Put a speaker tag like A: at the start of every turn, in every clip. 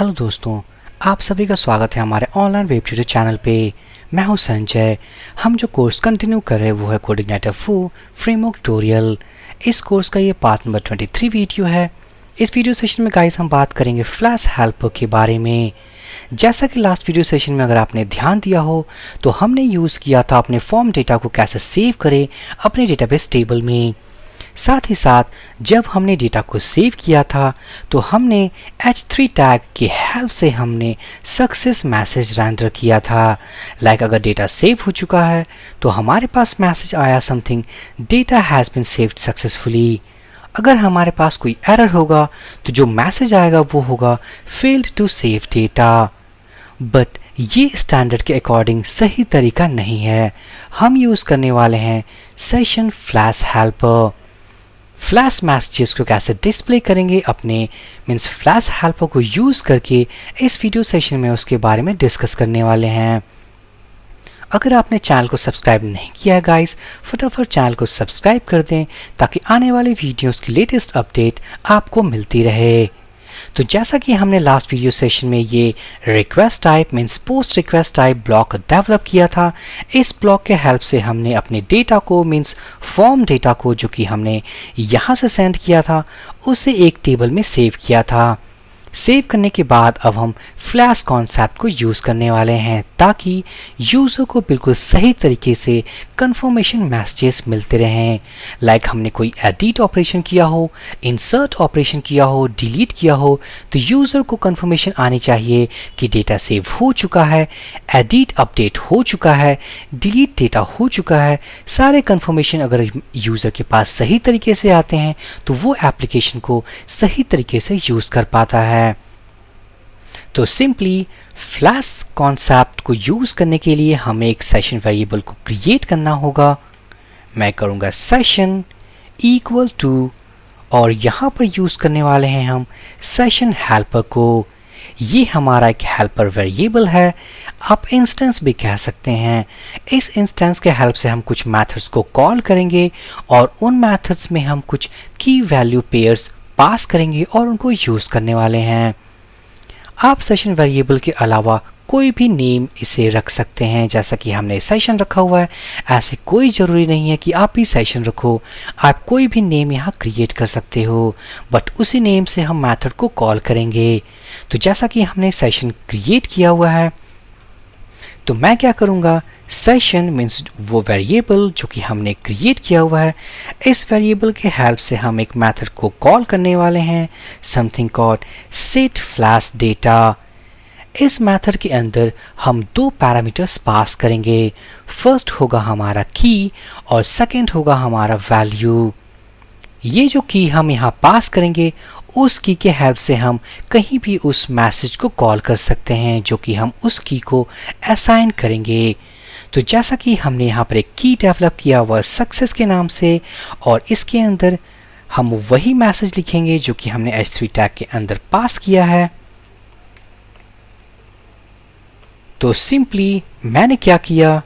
A: Hello दोस्तों, आप सभी का स्वागत है हमारे ऑनलाइन वेब ट्यूटर चैनल पे। मैं हूं संजय। हम जो कोर्स कंटिन्यू कर रहे हैं वो है कोऑर्डिनेटर फ्रेमवर्क ट्यूटोरियल। इस कोर्स का ये पार्ट नंबर 23 वीडियो है। इस वीडियो सेशन में गाइस हम बात करेंगे फ्लैश हेल्पर के बारे में। जैसा कि लास्ट वीडियो सेशन में अगर आपने ध्यान दिया हो तो हमने यूज़ किया था अपने फॉर्म डेटा को कैसे सेव करें अपने डेटाबेस टेबल में। साथ ही साथ जब हमने डेटा को सेव किया था तो हमने H3 टैग की हेल्प से हमने सक्सेस मैसेज रेंडर किया था। अगर डेटा सेव हो चुका है तो हमारे पास मैसेज आया something data has been saved successfully. अगर हमारे पास कोई एरर होगा तो जो मैसेज आएगा वो होगा failed to save data. But ये स्टैंडर्ड के अकॉर्डिंग सही तरीका नहीं है। हम यूज़ करने वाले हैं session flash helper. Flash messages को कैसे डिस्प्ले करेंगे अपने फ्लैश हेल्पर को यूज़ करके इस वीडियो सेशन में उसके बारे में डिस्कस करने वाले हैं। अगर आपने चैनल को सब्सक्राइब नहीं किया है गाइस, फटाफट चैनल को सब्सक्राइब कर दें ताकि आने वाले वीडियोस की लेटेस्ट अपडेट आपको मिलती रहे। तो जैसा कि हमने लास्ट वीडियो सेशन में ये request type post request type block develop किया था, इस ब्लॉक के हेल्प से हमने अपने डेटा को फॉर्म डेटा को जो कि हमने यहाँ से सेंड किया था उसे एक टेबल में सेव किया था। सेव करने के बाद अब हम फ्लैश कॉन्सेप्ट को यूज़ करने वाले हैं ताकि यूज़र को बिल्कुल सही तरीके से कंफर्मेशन मैसेजेस मिलते रहें। हमने कोई एडिट ऑपरेशन किया हो, इंसर्ट ऑपरेशन किया हो, डिलीट किया हो तो यूज़र को कंफर्मेशन आनी चाहिए कि डेटा सेव हो चुका है, एडिट अपडेट हो चुका है, डिलीट डेटा हो चुका है। सारे कंफर्मेशन अगर यूज़र के पास सही तरीके से आते हैं तो वो एप्लीकेशन को सही तरीके से यूज़ कर पाता है। तो सिंपली फ्लैश कॉन्सेप्ट को यूज़ करने के लिए हमें एक सेशन वेरिएबल को क्रिएट करना होगा। मैं करूँगा सेशन इक्वल टू और यहाँ पर यूज़ करने वाले हैं हम सेशन हेल्पर को। ये हमारा एक हेल्पर वेरिएबल है, आप इंस्टेंस भी कह सकते हैं। इस इंस्टेंस के हेल्प से हम कुछ मेथड्स को कॉल करेंगे और उन मेथड्स में हम कुछ की वैल्यू पेयर्स पास करेंगे और उनको यूज़ करने वाले हैं। आप सेशन वेरिएबल के अलावा कोई भी नेम इसे रख सकते हैं। जैसा कि हमने सेशन रखा हुआ है, ऐसे कोई ज़रूरी नहीं है कि आप ही सेशन रखो, आप कोई भी नेम यहाँ क्रिएट कर सकते हो, बट उसी नेम से हम मेथड को कॉल करेंगे। तो जैसा कि हमने सेशन क्रिएट किया हुआ है तो मैं क्या करूँगा, सेशन वो वेरिएबल जो कि हमने क्रिएट किया हुआ है, इस वेरिएबल के हेल्प से हम एक मेथड को कॉल करने वाले हैं something called set flash data. इस मेथड के अंदर हम दो पैरामीटर्स पास करेंगे। फर्स्ट होगा हमारा की और सेकंड होगा हमारा वैल्यू। ये जो की हम यहाँ पास करेंगे उस की के हेल्प से हम कहीं भी उस मैसेज को कॉल कर सकते हैं जो कि हम उस की को असाइन करेंगे। तो जैसा कि हमने यहाँ पर एक की डेवलप किया हुआ सक्सेस के नाम से और इसके अंदर हम वही मैसेज लिखेंगे जो कि हमने H3 टैग के अंदर पास किया है। तो सिंपली मैंने क्या किया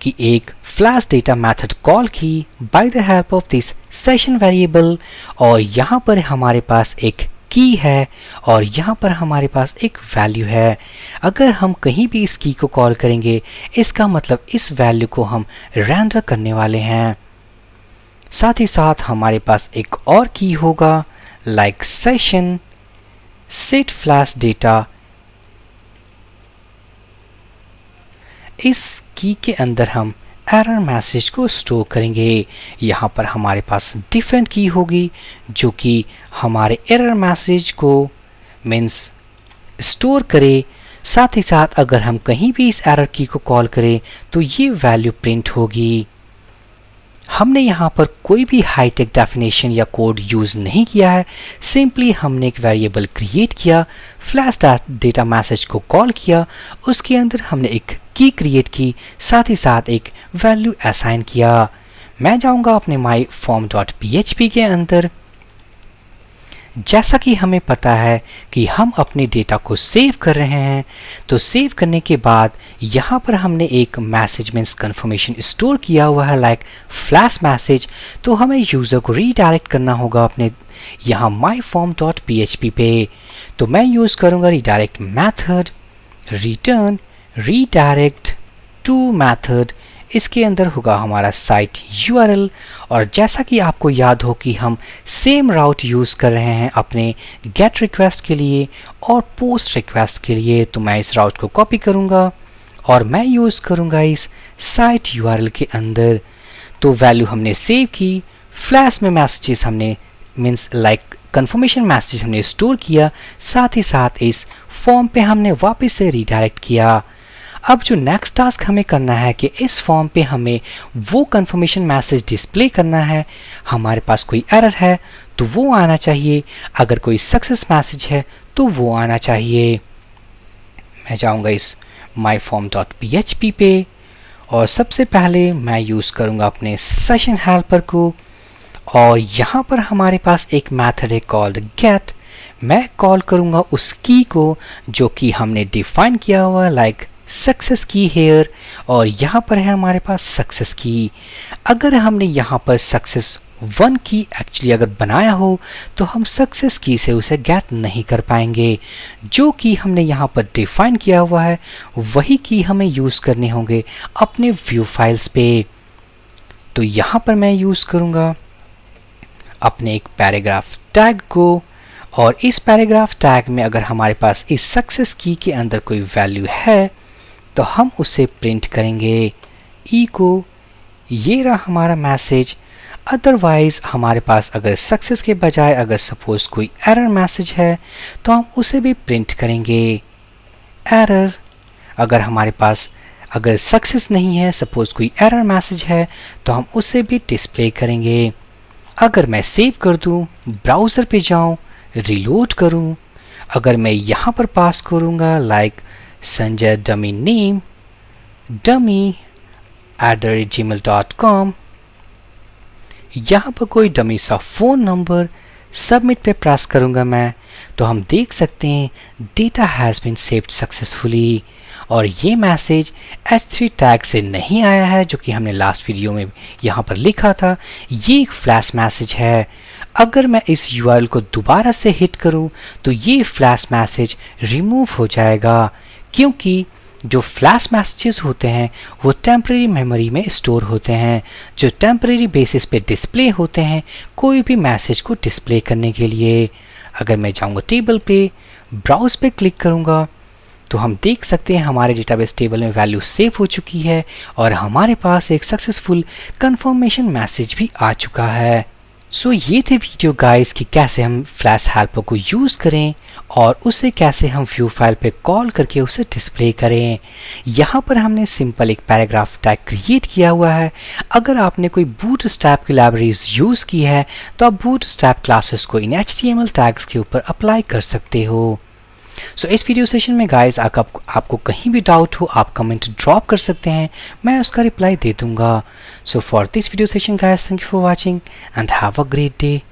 A: कि एक फ्लैश डेटा मेथड कॉल की by the help of this session variable और यहाँ पर हमारे पास एक की है और यहाँ पर हमारे पास एक वैल्यू है। अगर हम कहीं भी इस की को कॉल करेंगे इसका मतलब इस वैल्यू को हम रेंडर करने वाले हैं। साथ ही साथ हमारे पास एक और की होगा सेशन सेट फ्लैश डेटा। इस की के अंदर हम एरर मैसेज को स्टोर करेंगे। यहाँ पर हमारे पास डिफरेंट की होगी जो कि हमारे एरर मैसेज को स्टोर करे। साथ ही साथ अगर हम कहीं भी इस एरर की को कॉल करें तो ये वैल्यू प्रिंट होगी। हमने यहाँ पर कोई भी हाईटेक डेफिनेशन या कोड यूज़ नहीं किया है, सिंपली हमने एक वेरिएबल क्रिएट किया, फ्लैश डेटा मैसेज को कॉल किया, उसके अंदर हमने एक की क्रिएट की, साथ ही साथ एक वैल्यू असाइन किया। मैं जाऊँगा अपने myform.php के अंदर। जैसा कि हमें पता है कि हम अपने डेटा को सेव कर रहे हैं तो सेव करने के बाद यहाँ पर हमने एक मैसेज कंफर्मेशन स्टोर किया हुआ है फ्लैश मैसेज। तो हमें यूज़र को रीडायरेक्ट करना होगा अपने यहाँ myform.php पे। तो मैं यूज़ करूँगा redirect method, return redirect to method. इसके अंदर होगा हमारा साइट URL, और जैसा कि आपको याद हो कि हम सेम राउट यूज़ कर रहे हैं अपने गेट रिक्वेस्ट के लिए और पोस्ट रिक्वेस्ट के लिए, तो मैं इस राउट को कॉपी करूँगा और मैं यूज़ करूँगा इस साइट URL के अंदर। तो वैल्यू हमने सेव की, फ्लैश में मैसेजेस हमने मीन्स लाइक कंफर्मेशन मैसेज हमने स्टोर किया, साथ ही साथ इस फॉर्म पे हमने वापस से रीडायरेक्ट किया। अब जो नेक्स्ट टास्क हमें करना है कि इस फॉर्म पे हमें वो कंफर्मेशन मैसेज डिस्प्ले करना है। हमारे पास कोई एरर है तो वो आना चाहिए, अगर कोई सक्सेस मैसेज है तो वो आना चाहिए। मैं जाऊंगा इस myform.php पे और सबसे पहले मैं यूज़ करूंगा अपने सेशन हेल्पर को, और यहाँ पर हमारे पास एक मेथड है कॉल्ड गेट। मैं कॉल करूँगा उस की को जो कि हमने डिफाइन किया हुआ लाइक सक्सेस की हेयर, और यहाँ पर है हमारे पास सक्सेस की। अगर हमने यहाँ पर सक्सेस 1 की एक्चुअली अगर बनाया हो तो हम सक्सेस की से उसे गेट नहीं कर पाएंगे। जो की हमने यहाँ पर डिफाइन किया हुआ है वही की हमें यूज़ करने होंगे अपने व्यू फाइल्स पे। तो यहाँ पर मैं यूज़ करूँगा अपने एक पैराग्राफ टैग को, और इस पैराग्राफ टैग में अगर हमारे पास इस सक्सेस की के अंदर कोई वैल्यू है तो हम उसे प्रिंट करेंगे ई को। ये रहा हमारा मैसेज। अदरवाइज हमारे पास अगर सक्सेस के बजाय अगर सपोज कोई एरर मैसेज है तो हम उसे भी प्रिंट करेंगे एरर। अगर हमारे पास अगर सक्सेस नहीं है, सपोज कोई एरर मैसेज है, तो हम उसे भी डिस्प्ले करेंगे। अगर मैं सेव कर दूं, ब्राउज़र पे जाऊं, रिलोड करूं, अगर मैं यहाँ पर पास करूँगा like Sanjay dummy name dummy@gmail.com, यहाँ पर कोई डमी सा फ़ोन नंबर सबमिट पे प्रेस करूँगा मैं, तो हम देख सकते हैं data has been saved successfully. और ये मैसेज H3 टैग से नहीं आया है जो कि हमने लास्ट वीडियो में यहाँ पर लिखा था, ये एक फ्लैश मैसेज है। अगर मैं इस URL को दोबारा से हिट करूँ तो ये फ्लैश मैसेज रिमूव हो जाएगा, क्योंकि जो फ्लैश मैसेजेस होते हैं वो टेम्परेरी मेमोरी में स्टोर होते हैं, जो टेम्परेरी बेसिस पे डिस्प्ले होते हैं कोई भी मैसेज को डिस्प्ले करने के लिए। अगर मैं जाऊँगा टेबल पे, ब्राउज पे क्लिक करूँगा, तो हम देख सकते हैं हमारे डेटाबेस टेबल में वैल्यू सेव हो चुकी है और हमारे पास एक सक्सेसफुल कंफर्मेशन मैसेज भी आ चुका है। सो ये थे वीडियो गाइस कि कैसे हम फ्लैश हेल्पर को यूज़ करें और उसे कैसे हम व्यू फाइल पे कॉल करके उसे डिस्प्ले करें। यहाँ पर हमने सिंपल एक पैराग्राफ टैग क्रिएट किया हुआ है। अगर आपने कोई बूटस्ट्रैप की लाइब्रेरीज यूज़ की है तो आप बूटस्ट्रैप क्लासेस को इन HTML टैग्स के ऊपर अप्लाई कर सकते हो। सो इस वीडियो सेशन में गाइस आपको कहीं भी डाउट हो आप कमेंट ड्रॉप कर सकते हैं, मैं उसका रिप्लाई दे दूंगा। So for this video session guys, thank you for watching and have a great day.